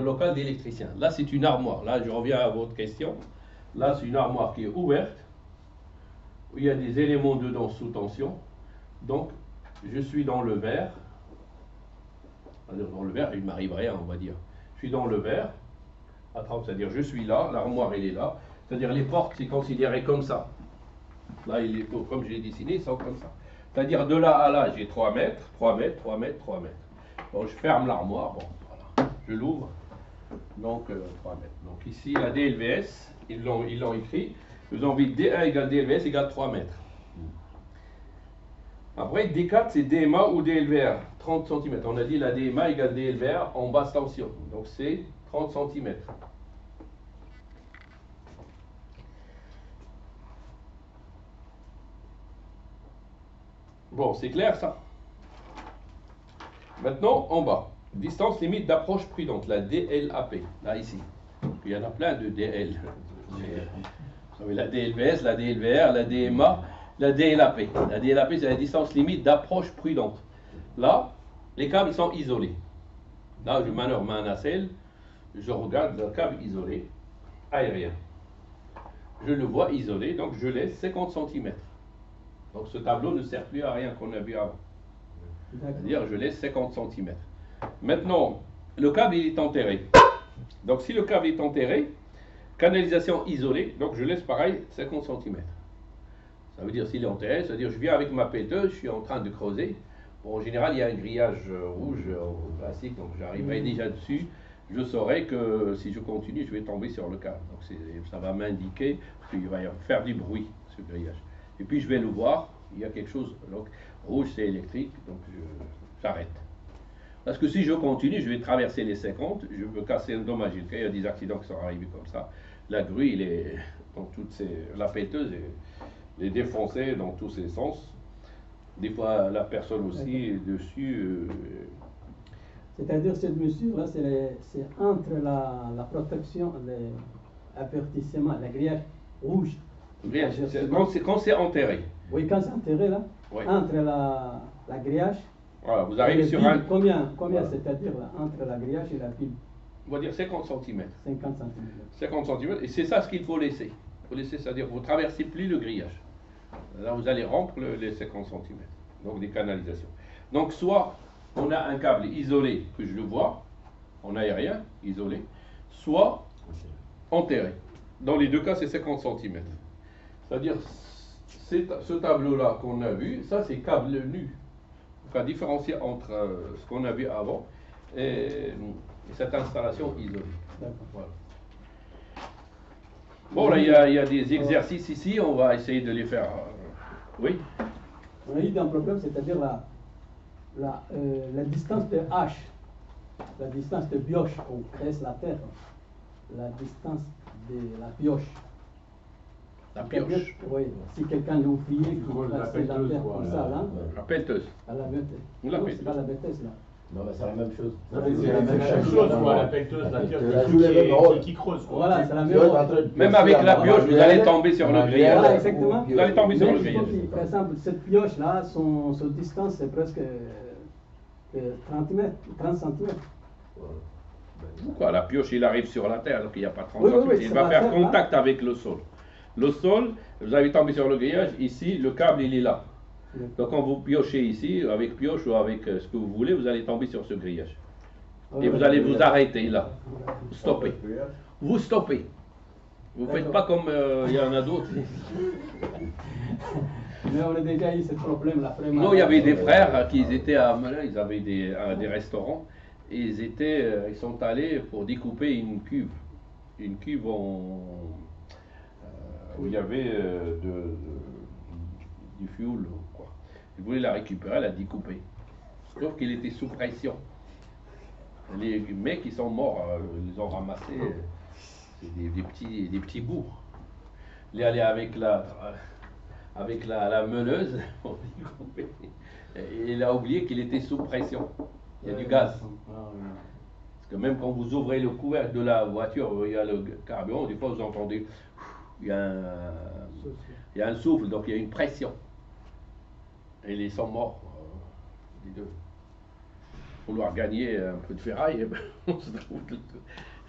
local d'électricien. Là, c'est une armoire. Là, je reviens à votre question. Là, c'est une armoire qui est ouverte, où il y a des éléments dedans sous tension. Donc, je suis dans le vert. Dans le vert, il ne m'arrive rien, on va dire. Je suis dans le vert, c'est-à-dire je suis là, l'armoire, elle est là. C'est-à-dire les portes, c'est considéré comme ça. Là, comme je l'ai dessiné, ils sont comme ça. C'est-à-dire de là à là, j'ai 3 mètres, 3 mètres, 3 mètres, 3 mètres. Bon, je ferme l'armoire, bon, voilà, je l'ouvre, donc 3 mètres. Donc ici, la DLVS, ils l'ont écrit, ils ont dit D1 égale DLVS égale 3 mètres. Après, D4, c'est DMA ou DLVR, 30 cm. On a dit la DMA égale DLVR en basse tension, donc c'est 30 cm. Bon, c'est clair ça. Maintenant, en bas, distance limite d'approche prudente, la DLAP, là ici. Il y en a plein de DL. Vous savez, la DLVS, la DLVR, la DMA, la DLAP. La DLAP, c'est la distance limite d'approche prudente. Là, les câbles sont isolés. Là, je manœuvre ma nacelle, je regarde le câble isolé, aérien. Je le vois isolé, donc je laisse 50 cm. Donc ce tableau ne sert plus à rien qu'on a vu avant. C'est-à-dire je laisse 50 cm. Maintenant, le câble il est enterré. Donc si le câble est enterré, canalisation isolée, donc je laisse pareil 50 cm. Ça veut dire s'il est enterré, ça veut dire je viens avec ma pelleteuse, je suis en train de creuser. Bon, en général, il y a un grillage rouge au classique, donc j'arriverai déjà dessus. Je saurai que si je continue, je vais tomber sur le câble. Donc ça va m'indiquer, parce qu'il va y faire du bruit, ce grillage. Et puis je vais le voir, il y a quelque chose, donc rouge c'est électrique, donc j'arrête. Parce que si je continue, je vais traverser les 50, je peux casser un dommage. Il y a des accidents qui sont arrivés comme ça. La grue, il est dans toutes ces... La pelleteuse, les défoncer dans tous les sens. Des fois, la personne aussi est dessus. C'est-à-dire cette mesure-là, c'est entre la protection, l'avertissement, la grillage rouge. Bien, quand c'est enterré. Oui, quand c'est enterré là, Oui. entre la grillage. Voilà, vous et arrivez le sur pile, un. Combien Voilà. c'est-à-dire là, entre la grillage et la pile? On va dire 50 cm. 50 cm. 50 cm, et c'est ça ce qu'il faut laisser. Il faut laisser, c'est-à-dire vous ne traversez plus le grillage. Là, vous allez rompre les 50 cm, donc des canalisations. Donc, soit on a un câble isolé, que je le vois, en aérien, isolé, soit enterré. Dans les deux cas, c'est 50 cm. C'est-à-dire, ce tableau-là qu'on a vu, ça c'est câble nu. Donc, à différencier entre ce qu'on a vu avant et cette installation isolée. Voilà. Bon, là, il y a des exercices ici, on va essayer de les faire. Oui. On a eu un problème, c'est-à-dire la distance de hache, la distance de pioche, on cresse la terre, la distance de la pioche. La pioche. Oui, si quelqu'un l'ouvrier qui La cresse la pelleteuse, terre quoi, comme ça, là, La pelleteuse. à la bête. Ou la Non, pelleteuse. c'est pas la bêtise là. Non, mais c'est la même chose. C'est la même chose, quoi, la pelleteuse, c'est-à-dire Elle joue les mêmes rôles. qui creuse, quoi. Voilà, c'est la Tu même es en chose. train de Même piocher avec la en pioche, vous manuel, allez tomber sur le manuel, grillage. Voilà, exactement. Vous allez tomber sur le Mais il faut grillage. par exemple, cette pioche-là, son distance, c'est presque 30 mètres, 30 cm. Pourquoi la pioche, il arrive sur la terre, donc il n'y a pas 30 Oui, oui, cm. oui, Il sur va la faire terre, contact avec le sol. Le sol, vous allez tomber sur le grillage, ici, le câble, il est là. Donc quand vous piochez ici, avec pioche ou avec ce que vous voulez, vous allez tomber sur ce grillage. Et vous allez vous arrêter là. Vous stoppez. Vous stoppez. Vous ne faites pas comme il y en a d'autres. Mais on a déjà eu ce problème là, vraiment. Nous, il y avait des frères qui étaient à Melun, ils avaient des restaurants, et ils sont allés pour découper une cuve. Une cuve où il y avait du fioul, quoi. Ils voulaient la récupérer, la découper. Sauf qu'il était sous pression. Les mecs, ils sont morts, ils ont ramassé des petits bouts. Il est allé avec la meuleuse pour découper. Et il a oublié qu'il était sous pression. Il y a du gaz. Parce que même quand vous ouvrez le couvercle de la voiture, il y a le carburant, des fois vous entendez, il y a un souffle, donc il y a une pression. Et ils sont morts, les deux. Vouloir gagner un peu de ferraille, on se trouve.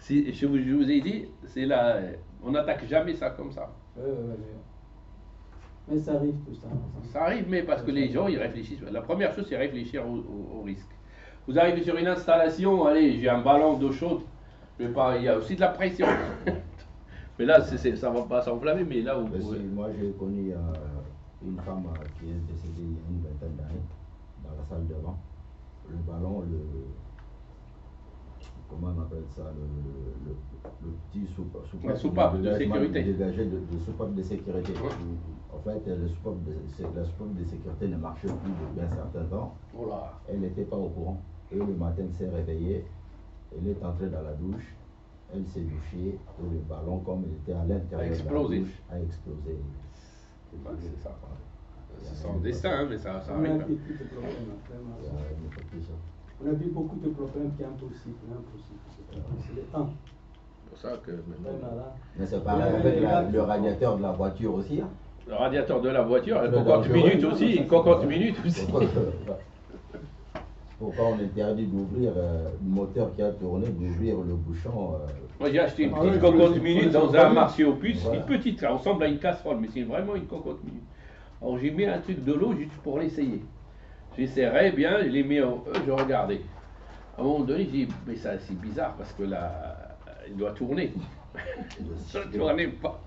Je vous ai dit, c'est là, on n'attaque jamais ça comme ça. Mais ça arrive tout ça. Ça arrive, mais parce que les gens, ils réfléchissent. La première chose, c'est réfléchir au risque. Vous arrivez sur une installation, allez, j'ai un ballon d'eau chaude, il y a aussi de la pression. Mais là, ça ne va pas s'enflammer, mais là, vous pouvez... Moi, j'ai connu une femme qui est décédée il y a une vingtaine d'années, dans la salle devant. Le ballon, comment on appelle ça, le petit La soupape de sécurité. Dégagé de soupape de sécurité. En fait, la soupape de sécurité ne marchait plus depuis un certain temps. Oh là. Elle n'était pas au courant. Et le matin, elle s'est réveillée. Elle est entrée dans la douche. Elle s'est douchée. Et le ballon, comme il était à l'intérieur de la douche, a explosé. C'est ça. C'est son destin, hein, mais ça On a arrive. vu beaucoup de problèmes, vraiment. On a vu beaucoup de problèmes qui sont impossibles. C'est le temps. C'est pour ça que maintenant... Vraiment, là. Mais c'est pareil avec le radiateur de la voiture aussi. Hein. Le radiateur de la voiture, elle C'est cocotte dangereux. minutes aussi, une cocotte minutes aussi. Pourquoi on interdit d'ouvrir le moteur qui a tourné, d'ouvrir le bouchon Moi j'ai acheté une Ah petite oui, cocotte faut minute les dans un empoigner. marché aux puces, Voilà. une petite, ça ressemble à une casserole, mais c'est vraiment une cocotte minute. Alors j'ai mis un truc de l'eau juste pour l'essayer. J'essaierai bien, je l'ai mis en E, je regardais. À un moment donné, j'ai dit, mais ça c'est bizarre parce que là, il doit tourner. Ça ne tournait pas.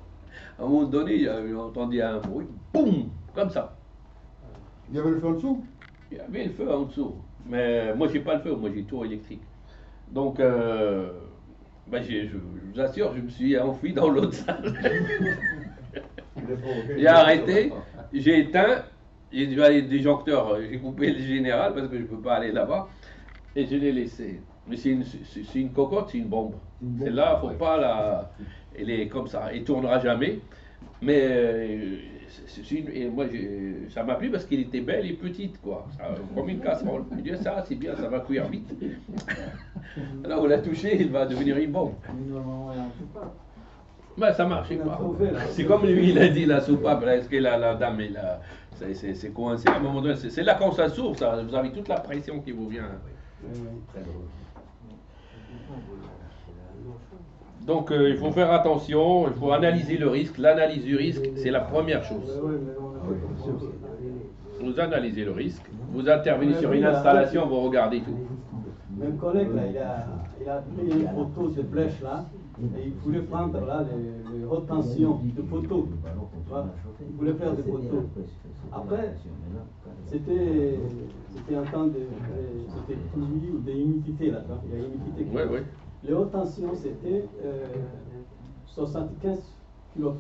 À un moment donné, j'ai entendu un bruit, boum, comme ça. Il y avait le feu en dessous. Il y avait le feu en dessous. Mais moi, j'ai pas le feu, moi j'ai tour électrique. Donc, je vous assure, je me suis enfui dans l'autre salle. J'ai arrêté, j'ai éteint, j'ai dû aller disjoncteur, j'ai coupé le général parce que je ne peux pas aller là-bas, et je l'ai laissé. Mais c'est une cocotte, c'est une bombe. Celle-là, faut pas la... Elle est comme ça, elle ne tournera jamais. Mais et moi, ça m'a plu parce qu'il était belle et petite, quoi. Comme une casserole. Je dis, ça, c'est bien, ça va cuire vite. Là, on l'a touché, il va devenir une bombe. Ben, ça marche pas. C'est comme lui, il a dit, la soupape, là, est-ce que la dame, c'est coincé. À un moment donné, c'est là quand ça s'ouvre, ça, vous avez toute la pression qui vous vient. Donc, il faut faire attention, il faut analyser le risque. L'analyse du risque, c'est la première chose. Vous analysez le risque, vous intervenez sur une installation, vous regardez tout. Mon collègue, là, il a pris une photo de flèche là, et il voulait prendre là les hautes tensions de photos. Il voulait faire des photos. Après, c'était un temps de pluie ou d'humidité là, il y a humidité. Oui, oui. Les hautes tensions, c'était 75 kV.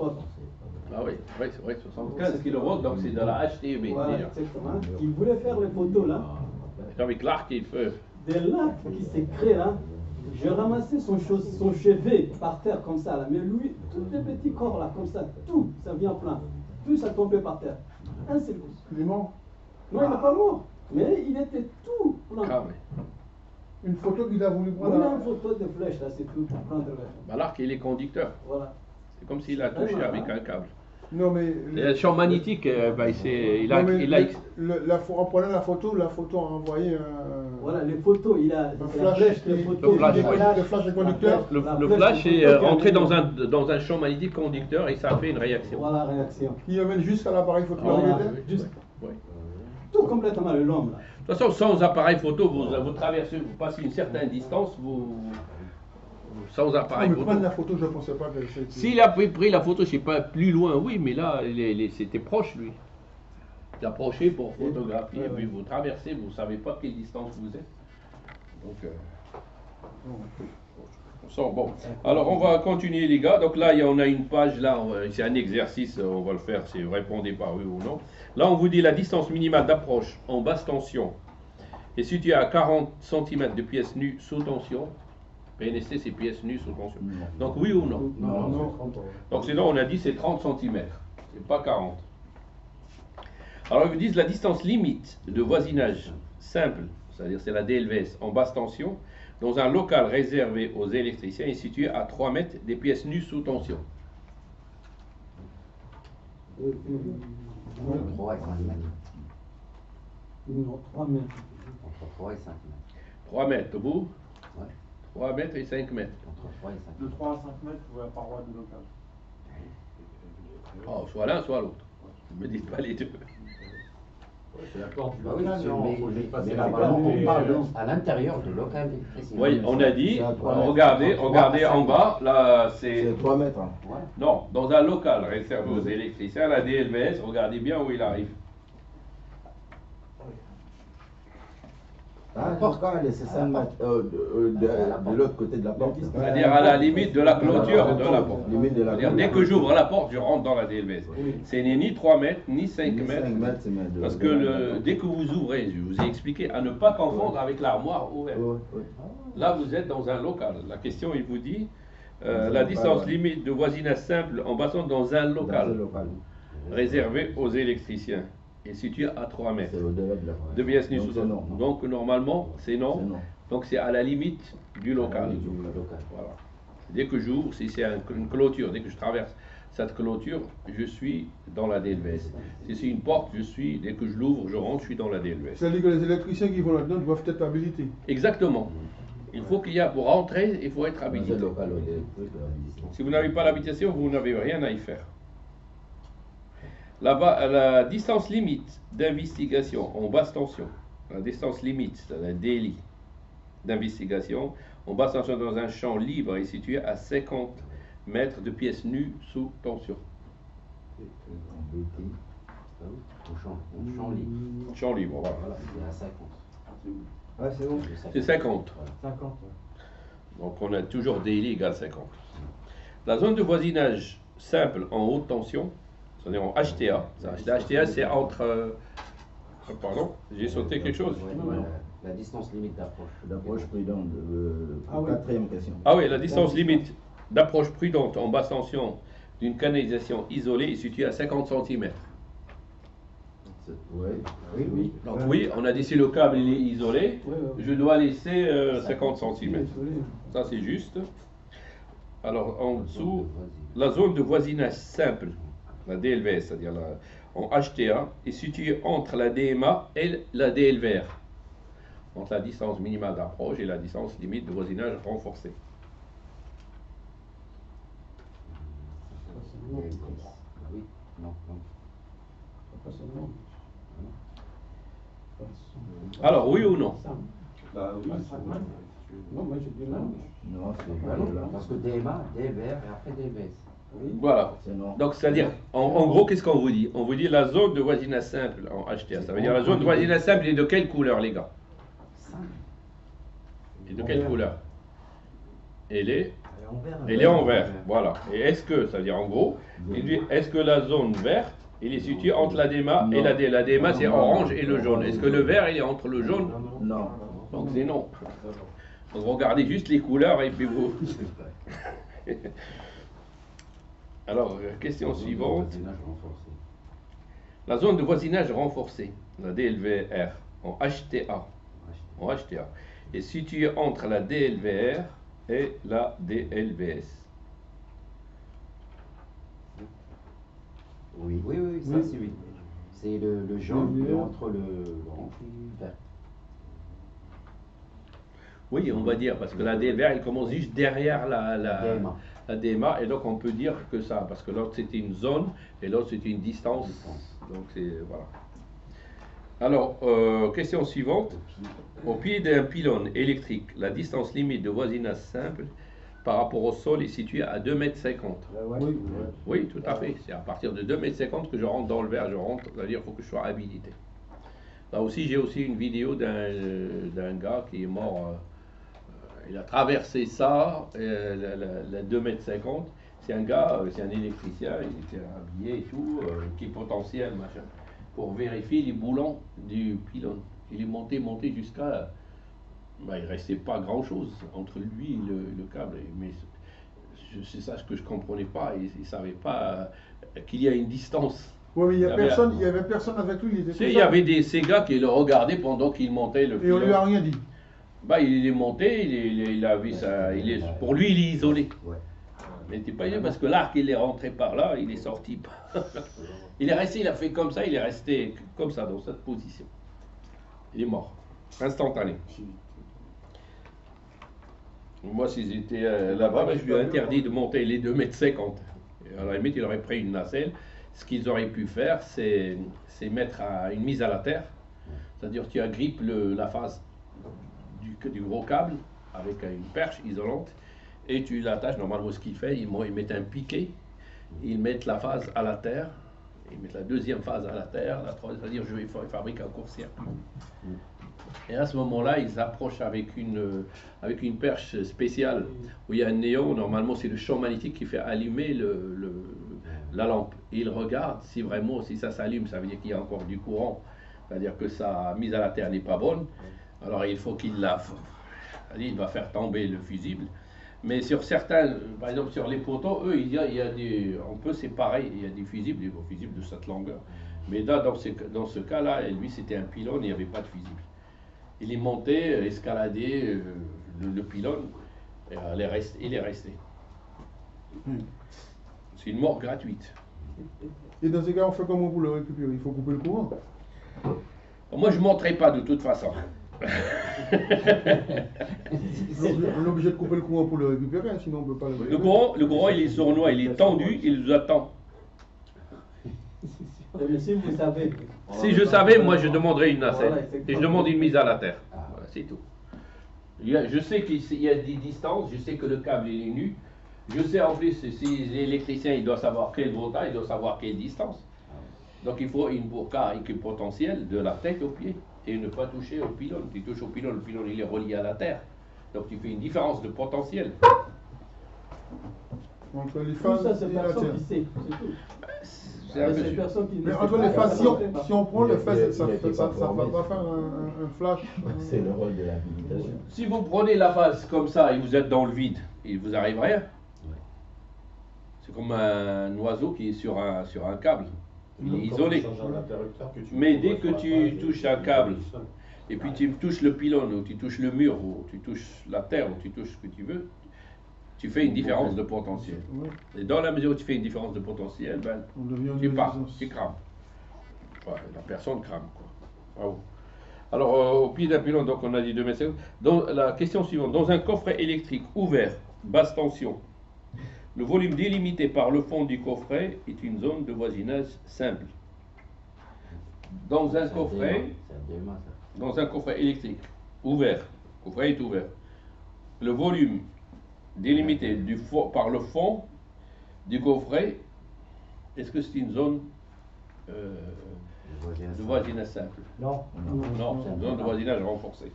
Ah oui, oui, c'est vrai, 75 kV, donc c'est de la HTB. Voilà, exactement. Il voulait faire les photos là. Avec l'arc et le feu. De l'arc qui s'est créé là, j'ai ramassé son chevet par terre comme ça là, mais lui, tous les petits corps là, comme ça, tout, ça vient plein. Tout ça tombait par terre. Un seul coup. Il est mort. Non, il n'est pas mort, mais il était tout plein. Ah, oui. Une photo qu'il a voulu prendre. Voilà une photo de flèche là, c'est tout pour prendre le. Bah, l'arc, il est conducteur. Voilà. C'est comme s'il a touché avec un câble. Non, mais. Le champ magnétique, bah, en prenant la photo a envoyé un. Voilà, les photos, il a. Un la flash, flèche, les photos, le flash est conducteur. Le flash est entré dans un champ magnétique conducteur et ça a fait une réaction. Voilà, réaction. Qui amène jusqu'à l'appareil photo. Voilà, juste. Oui. Tout complètement le long là. De toute façon, sans appareil photo, vous traversez, vous passez une certaine distance, sans appareil mais photo. prendre la photo, je ne pensais pas que c'était. S'il a pris la photo, je sais pas, plus loin, oui, mais là, c'était proche, lui. Il a approché pour photographier, et puis vous traversez, vous ne savez pas quelle distance vous êtes. Donc, bon. Alors, on va continuer, les gars. Donc là, on a une page, là, c'est un exercice, on va le faire, si vous répondez par oui ou non. Là, on vous dit la distance minimale d'approche en basse tension est située à 40 cm de pièces nues sous tension. PNST, c'est pièces nues sous tension. Donc, oui ou non? Non. Donc, sinon, on a dit c'est 30 cm, c'est pas 40. Alors, ils vous disent la distance limite de voisinage simple, c'est-à-dire c'est la DLVS, en basse tension, dans un local réservé aux électriciens est situé à 3 mètres des pièces nues sous tension. 3 et 5 mètres. Non, 3 mètres. Entre 3 et 5 mètres. 3 mètres, vous? Ouais. 3 mètres et 5 mètres. Entre 3 et 5 De mètres. 3 à 5 mètres, vous voyez la paroi du local. Oh, soit l'un, soit l'autre. Ne me dites pas les deux. C'est la porte du Bah oui, local, non, mais, faut juste passer mais la là, on parle barre. à l'intérieur du local. Oui, on a dit, C'est à 3 mètres. regardez en bas, là, c'est... C'est 3 mètres. Hein. Ouais. Non, dans un local réservé aux électriciens, la DLVS, regardez bien où il arrive. Ah, pourquoi c'est 5 mètres de l'autre côté de la porte. C'est-à-dire à la limite de la clôture de la porte. Limite de la C'est-à-dire dès que j'ouvre la porte, je rentre dans la DLVS. C'est ni 3 mètres, ni 5 mètres. 5 mètres, c'est mètres. Parce que dès que vous ouvrez, je vous ai expliqué, à ne pas confondre avec l'armoire ouverte. Là, vous êtes dans un local. La question, il vous dit, la distance limite de voisinage simple en passant dans un local réservé aux électriciens est situé à 3 mètres. C'est au-delà de la porte. De pièces nues sous non. tension. Donc, normalement, c'est non. C'est non. Donc, c'est à la limite du local. Voilà. Dès que j'ouvre, si c'est une clôture, dès que je traverse cette clôture, je suis dans la DLVS. Si c'est une porte, dès que je l'ouvre, je rentre, je suis dans la DLVS. C'est-à-dire que les électriciens qui vont là-dedans doivent être habilités. Exactement. Il faut qu'il y a, pour rentrer, il faut être habilité. Si vous n'avez pas l'habilitation, vous n'avez rien à y faire. Là-bas, la distance limite d'investigation en basse tension, la distance limite, c'est la DLI d'investigation en basse tension dans un champ libre est située à 50 mètres de pièces nues sous tension. Champ libre. Champ libre, voilà. Voilà, c'est à 50. Ouais, c'est bon. C'est 50. 50, Donc on a toujours DLI égale 50. La zone de voisinage simple en haute tension, c'est-à-dire en HTA. HTA, c'est entre... pardon, j'ai sauté quelque chose. La distance limite d'approche. D'approche prudente. Quatrième question. Ah oui, la distance limite d'approche prudente en basse tension d'une canalisation isolée est situé à 50 cm. Oui. Donc oui, on a dit si le câble il est isolé, Oui, oui. je dois laisser 50 cm. Ça c'est juste. Alors en dessous, la zone de voisinage simple, la DLVS, c'est-à-dire en HTA, est située entre la DMA et la DLVR, entre la distance minimale d'approche et la distance limite de voisinage renforcée. Oui, non, non. Alors oui ou non? Bah oui. Non, moi je dis non. Non, c'est pas là. Parce que DMA, DVR et après DVS. Voilà. C'est non. Donc c'est-à-dire, en gros, qu'est-ce qu'on vous dit? On vous dit la zone de voisinage simple en HTA. Ça veut dire la zone de voisinage simple est de quelle couleur, les gars? Et de quelle couleur? Elle est en vert, voilà. Et est-ce que, ça veut dire en gros, il dit, est-ce que la zone verte, il est située entre la DMA et la D? La DMA c'est orange et le jaune. Est-ce que le vert il est entre le jaune? Non. Donc c'est non. Donc regardez juste les couleurs et puis vous. Alors, question suivante. La zone de voisinage renforcée, la DLVR, en HTA, est située entre la DLVR et la DLVS. Oui, oui, oui, ça c'est oui. C'est le jaune entre le orange et le vert. Oui, on va dire, parce que la DLVR, elle commence juste derrière la DMA, et donc on peut dire que ça, parce que l'autre c'était une zone, et l'autre c'était une distance. Donc c'est, voilà. Alors, question suivante. Au pied d'un pylône électrique, la distance limite de voisinage simple par rapport au sol est située à 2,50 m. Oui, tout à fait. C'est à partir de 2,50 m que je rentre dans le verre. Je rentre, c'est-à-dire qu'il faut que je sois habilité. Là aussi, j'ai aussi une vidéo d'un gars qui est mort. Il a traversé ça, la 2,50 m. C'est un gars, c'est un électricien, il était habillé et tout, qui est potentiel, machin, pour vérifier les boulons du pylône. Il est monté jusqu'à. Ben, il ne restait pas grand-chose entre lui et le câble. Mais c'est ça ce que je ne comprenais pas. Il ne savait pas qu'il y a une distance. Oui, mais il n'y avait personne avec lui. Il y avait ces gars qui le regardaient pendant qu'il montait le pylône. Et on lui a rien dit. Bah, il est monté, il a vu ça. Pour lui, il est isolé. Ouais. Mais il n'était pas isolé parce que l'arc, il est rentré par là, il est sorti. Il est resté, il a fait comme ça, il est resté comme ça, dans cette position. Il est mort, instantané. Moi, si j'étais là-bas, ben, je lui ai interdit de monter les 2,50 m. À la limite, il aurait pris une nacelle. Ce qu'ils auraient pu faire, c'est mettre une mise à la terre. C'est-à-dire tu agrippes la face du gros câble avec une perche isolante et tu l'attaches. Normalement, ce qu'il fait, ils mettent un piquet, ils mettent la phase à la terre, ils mettent la deuxième phase à la terre, la troisième, c'est-à-dire ils fabriquent un court-circuit. Et à ce moment-là, ils approchent avec une perche spéciale où il y a un néon. Normalement, c'est le champ magnétique qui fait allumer la lampe. Et ils regardent si vraiment, si ça s'allume, ça veut dire qu'il y a encore du courant. C'est-à-dire que sa mise à la terre n'est pas bonne. Alors il faut qu'il il va faire tomber le fusible. Mais sur certains, par exemple sur les poteaux, eux, on peut séparer, il y a des fusibles de cette longueur. Mais là, dans ce cas-là, lui c'était un pylône, il n'y avait pas de fusible. Il est monté, escaladé le pylône, et il est resté. C'est une mort gratuite. Et dans ce cas, on fait comment pour le récupérer? Il faut couper le courant. Moi, je ne monterai pas de toute façon. On est obligé de couper le courant pour le récupérer, sinon on ne peut pas le récupérer. Le courant, il est sournois, il est tendu, il nous attend. Si vous savez. Si je savais, moi je demanderais une nacelle. Et je demande une mise à la terre. Voilà, c'est tout. Je sais qu'il y a des distances, je sais que le câble il est nu. Je sais en plus, si l'électricien il doit savoir quel voltage, il doit savoir quelle distance. Donc il faut une bourca potentielle de la tête au pied. Et ne pas toucher au pylône. Tu touches au pylône, le pylône il est relié à la terre. Donc tu fais une différence de potentiel. Entre les Tout phases ça, c'est et la personne terre. qui sait, c'est tout. C'est un peu C'est sûr. personne qui ne Mais sait entre pas. les phases, si on prend le phase, ça ne va formé. pas faire un flash. C'est le rôle de l'habilitation. Si vous prenez la phase comme ça et vous êtes dans le vide, il vous arrive rien. Si C'est comme un oiseau qui est sur un câble. Il est Quand isolé. tu changes un interrupteur Mais dès que tu touches un câble, et puis tu touches le pylône, ou tu touches le mur, ou tu touches la terre, ou tu touches ce que tu veux, tu fais une différence de potentiel. Ouais. Et dans la mesure où tu fais une différence de potentiel, ben, On devient tu une pars, résistance. tu crames. Ouais, la personne crame, quoi. Bravo. Alors, au pied d'un pylône, donc on a dit 2 mètres. Dans la question suivante, dans un coffret électrique ouvert, basse tension, le volume délimité par le fond du coffret est une zone de voisinage simple. Dans un coffret, dans un coffret électrique ouvert, le coffret est ouvert, le volume délimité par le fond du coffret, est-ce que c'est une zone de voisinage simple? Non. Non, c'est une zone de voisinage renforcée.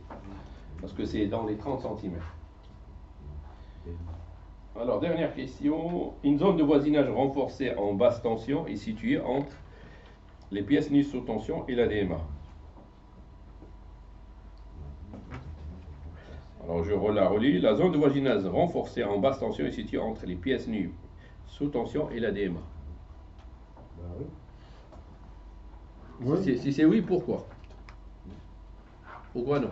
Parce que c'est dans les 30 cm. Alors, dernière question. Une zone de voisinage renforcée en basse tension est située entre les pièces nues sous tension et la DMA. Alors, je la relis. La zone de voisinage renforcée en basse tension est située entre les pièces nues sous tension et la DMA. Oui. Si c'est oui, pourquoi? Pourquoi non?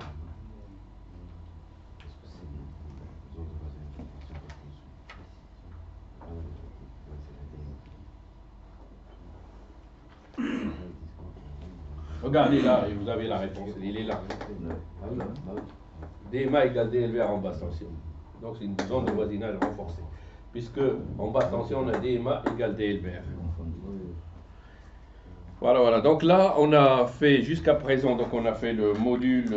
Regardez là, et vous avez la réponse, il est là. DMA égale DLVR en basse tension. Donc c'est une zone de voisinage renforcée. Puisque en basse tension, on a DMA égale DLVR. Voilà. Donc là, on a fait jusqu'à présent, donc on a fait le module,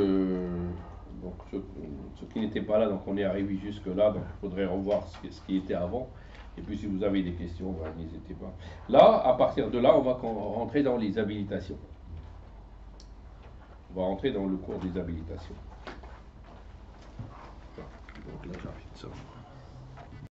donc ceux qui n'étaient pas là, donc on est arrivé jusque là, donc il faudrait revoir ce qui était avant. Et puis si vous avez des questions, ben, n'hésitez pas. Là, à partir de là, on va rentrer dans les habilitations. On va rentrer dans le cours des habilitations. Donc là, j'arrête ça.